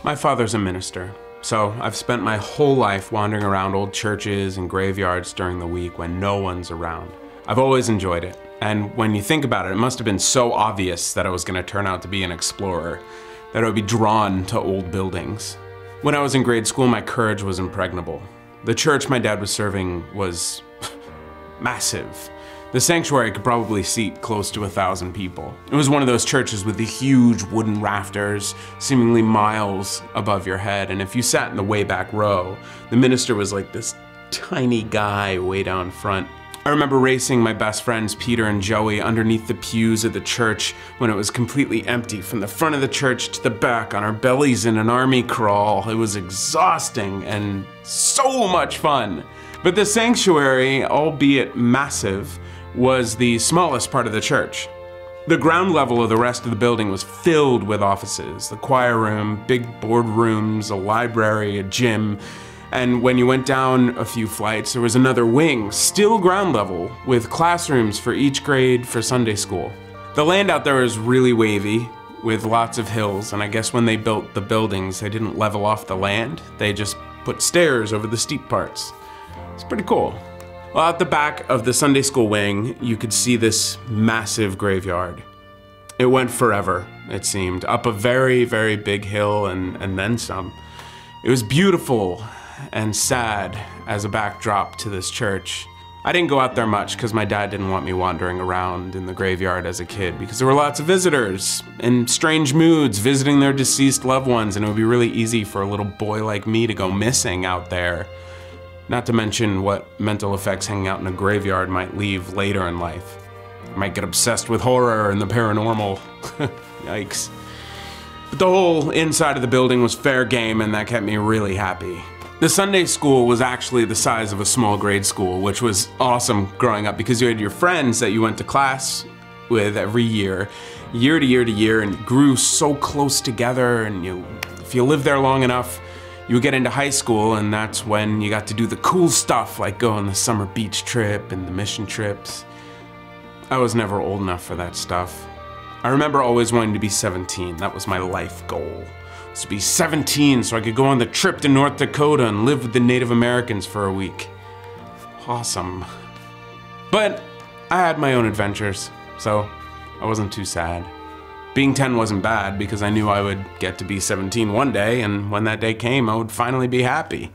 My father's a minister, so I've spent my whole life wandering around old churches and graveyards during the week when no one's around. I've always enjoyed it, and when you think about it, it must have been so obvious that I was going to turn out to be an explorer, that I would be drawn to old buildings. When I was in grade school, my courage was impregnable. The church my dad was serving was massive. The sanctuary could probably seat close to 1,000 people. It was one of those churches with the huge wooden rafters, seemingly miles above your head, and if you sat in the way back row, the minister was like this tiny guy way down front. I remember racing my best friends Peter and Joey underneath the pews of the church when it was completely empty, from the front of the church to the back on our bellies in an army crawl. It was exhausting and so much fun. But the sanctuary, albeit massive, was the smallest part of the church. The ground level of the rest of the building was filled with offices, the choir room, big boardrooms, a library, a gym, and when you went down a few flights, there was another wing, still ground level, with classrooms for each grade for Sunday school. The land out there is really wavy, with lots of hills, and I guess when they built the buildings, they didn't level off the land, they just put stairs over the steep parts. It's pretty cool. Well, at the back of the Sunday school wing, you could see this massive graveyard. It went forever, it seemed, up a very, very big hill and then some. It was beautiful and sad as a backdrop to this church. I didn't go out there much because my dad didn't want me wandering around in the graveyard as a kid because there were lots of visitors in strange moods visiting their deceased loved ones, and it would be really easy for a little boy like me to go missing out there. Not to mention what mental effects hanging out in a graveyard might leave later in life. I might get obsessed with horror and the paranormal. Yikes. But the whole inside of the building was fair game, and that kept me really happy. The Sunday school was actually the size of a small grade school, which was awesome growing up because you had your friends that you went to class with every year to year to year, and grew so close together, and if you lived there long enough, you would get into high school, and that's when you got to do the cool stuff like go on the summer beach trip and the mission trips. I was never old enough for that stuff. I remember always wanting to be 17. That was my life goal. Was to be 17 so I could go on the trip to North Dakota and live with the Native Americans for a week. Awesome. But I had my own adventures, so I wasn't too sad. Being 10 wasn't bad because I knew I would get to be 17 one day, and when that day came, I would finally be happy.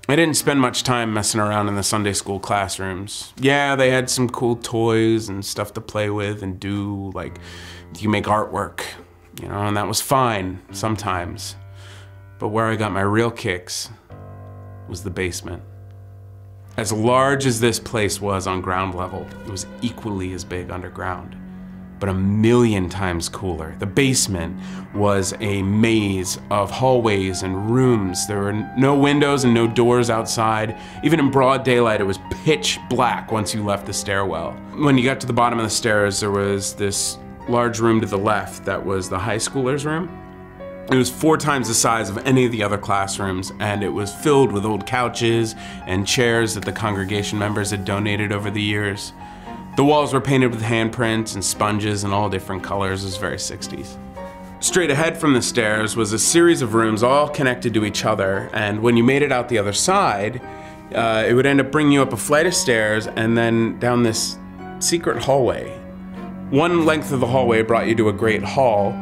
I didn't spend much time messing around in the Sunday school classrooms. Yeah, they had some cool toys and stuff to play with and do, like you make artwork, and that was fine sometimes. But where I got my real kicks was the basement. As large as this place was on ground level, it was equally as big underground, but 1,000,000 times cooler. The basement was a maze of hallways and rooms. There were no windows and no doors outside. Even in broad daylight, it was pitch black once you left the stairwell. When you got to the bottom of the stairs, there was this large room to the left that was the high schoolers' room. It was 4 times the size of any of the other classrooms, and it was filled with old couches and chairs that the congregation members had donated over the years. The walls were painted with handprints and sponges in all different colors. It was very 60s. Straight ahead from the stairs was a series of rooms all connected to each other, and when you made it out the other side, it would end up bringing you up a flight of stairs and then down this secret hallway. One length of the hallway brought you to a great hall,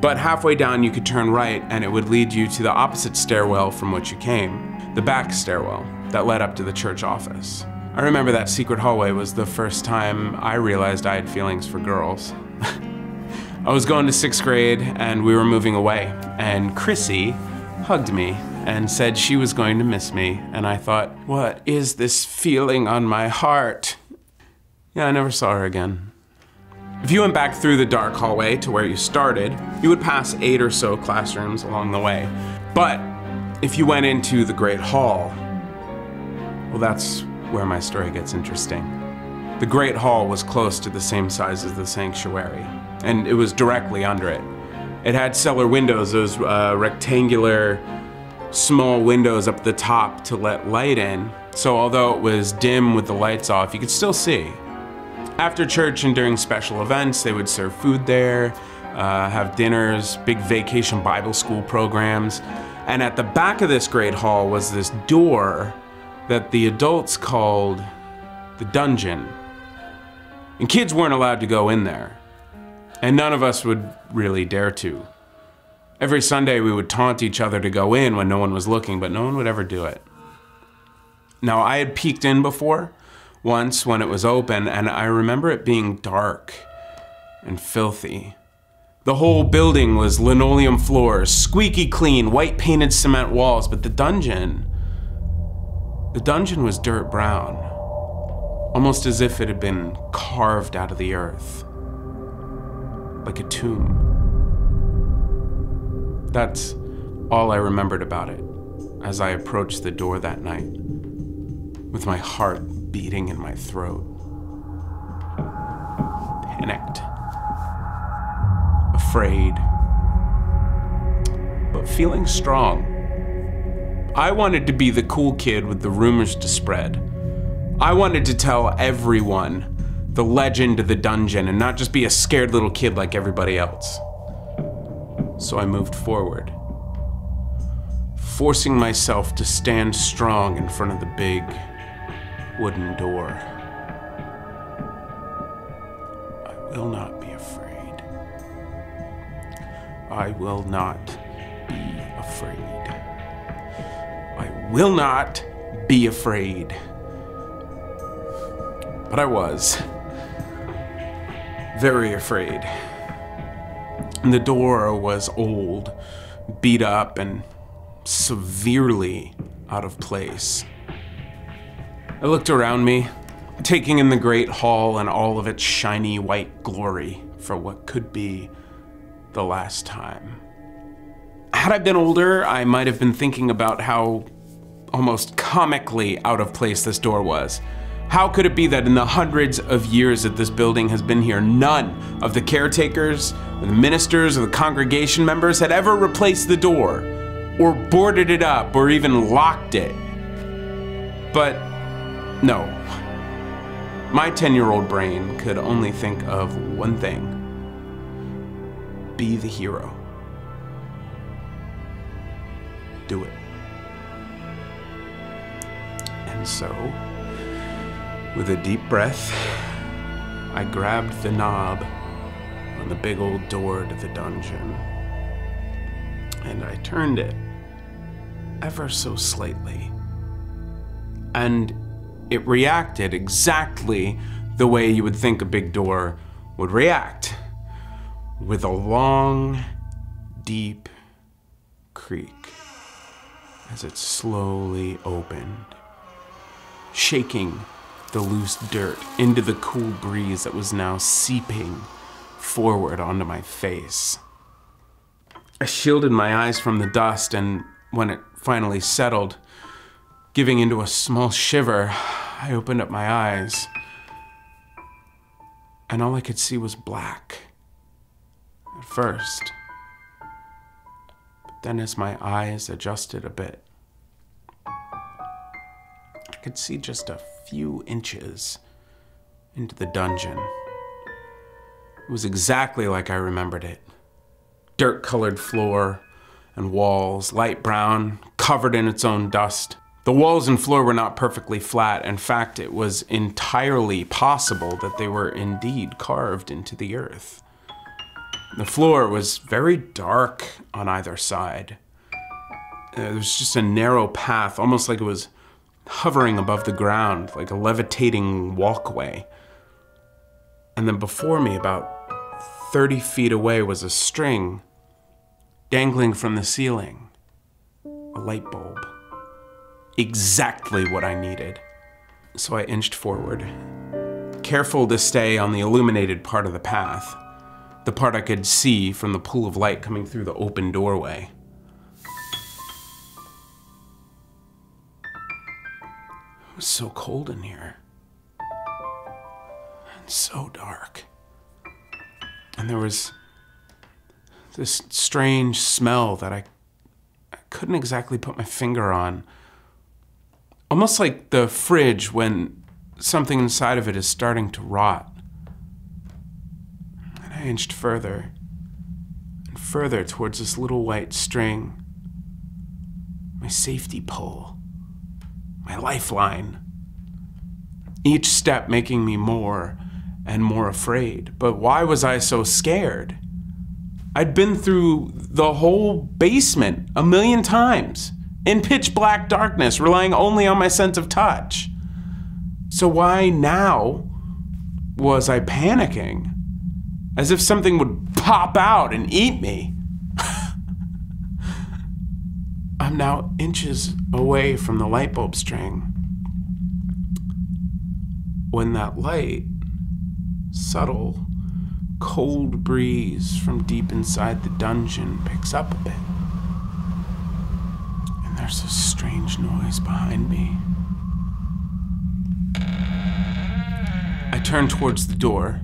but halfway down you could turn right and it would lead you to the opposite stairwell from which you came, the back stairwell that led up to the church office. I remember that secret hallway was the first time I realized I had feelings for girls. I was going to 6th grade and we were moving away, and Chrissy hugged me and said she was going to miss me, and I thought, what is this feeling on my heart? Yeah, I never saw her again. If you went back through the dark hallway to where you started, you would pass 8 or so classrooms along the way. But if you went into the Great Hall, well, that's where my story gets interesting. The Great Hall was close to the same size as the sanctuary, and it was directly under it. It had cellar windows, those rectangular, small windows up the top to let light in, so although it was dim with the lights off, you could still see. After church and during special events, they would serve food there, have dinners, big vacation Bible school programs. And at the back of this great hall was this door that the adults called the dungeon. And kids weren't allowed to go in there. And none of us would really dare to. Every Sunday we would taunt each other to go in when no one was looking, but no one would ever do it. Now, I had peeked in before, once when it was open, and I remember it being dark and filthy. The whole building was linoleum floors, squeaky clean, white painted cement walls, but the dungeon was dirt brown, almost as if it had been carved out of the earth, like a tomb. That's all I remembered about it as I approached the door that night, with my heart beating in my throat. Panicked. Afraid. But feeling strong. I wanted to be the cool kid with the rumors to spread. I wanted to tell everyone the legend of the dungeon and not just be a scared little kid like everybody else. So I moved forward, forcing myself to stand strong in front of the big wooden door. I will not be afraid. I will not be afraid. I will not be afraid. But I was very afraid. And the door was old, beat up, and severely out of place. I looked around me, taking in the great hall and all of its shiny white glory for what could be the last time. Had I been older, I might have been thinking about how almost comically out of place this door was. How could it be that in the hundreds of years that this building has been here, none of the caretakers, or the ministers, or the congregation members had ever replaced the door, or boarded it up, or even locked it? But no. My 10-year-old brain could only think of one thing. Be the hero. Do it. And so, with a deep breath, I grabbed the knob on the big old door to the dungeon, and I turned it ever so slightly. And it reacted exactly the way you would think a big door would react, with a long, deep creak as it slowly opened, shaking the loose dirt into the cool breeze that was now seeping forward onto my face. I shielded my eyes from the dust, and when it finally settled, giving into a small shiver, I opened up my eyes, and all I could see was black at first. But then as my eyes adjusted a bit, I could see just a few inches into the dungeon. It was exactly like I remembered it. Dirt-colored floor and walls, light brown, covered in its own dust. The walls and floor were not perfectly flat. In fact, it was entirely possible that they were indeed carved into the earth. The floor was very dark on either side. There was just a narrow path, almost like it was hovering above the ground, like a levitating walkway. And then before me, about 30 feet away, was a string dangling from the ceiling. A light bulb. Exactly what I needed. So I inched forward, careful to stay on the illuminated part of the path, the part I could see from the pool of light coming through the open doorway. It was so cold in here, and so dark. And there was this strange smell that I couldn't exactly put my finger on. Almost like the fridge when something inside of it is starting to rot. And I inched further, further towards this little white string. My safety pole. My lifeline. Each step making me more and more afraid. But why was I so scared? I'd been through the whole basement 1,000,000 times, in pitch black darkness, relying only on my sense of touch. So why now was I panicking? As if something would pop out and eat me. I'm now inches away from the light bulb string, when that light, subtle, cold breeze from deep inside the dungeon picks up a bit. And there's a strange noise behind me. I turn towards the door,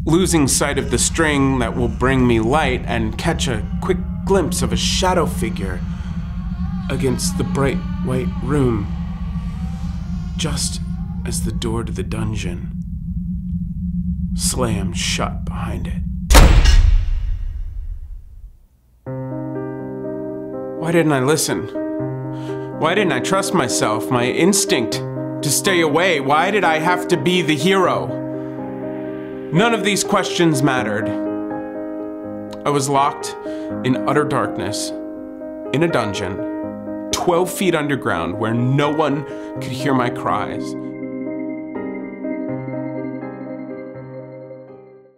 losing sight of the string that will bring me light, and catch a quick glimpse of a shadow figure against the bright white room, just as the door to the dungeon slammed shut behind it. Why didn't I listen? Why didn't I trust myself, my instinct to stay away? Why did I have to be the hero? None of these questions mattered. I was locked in utter darkness, in a dungeon, 12 feet underground where no one could hear my cries.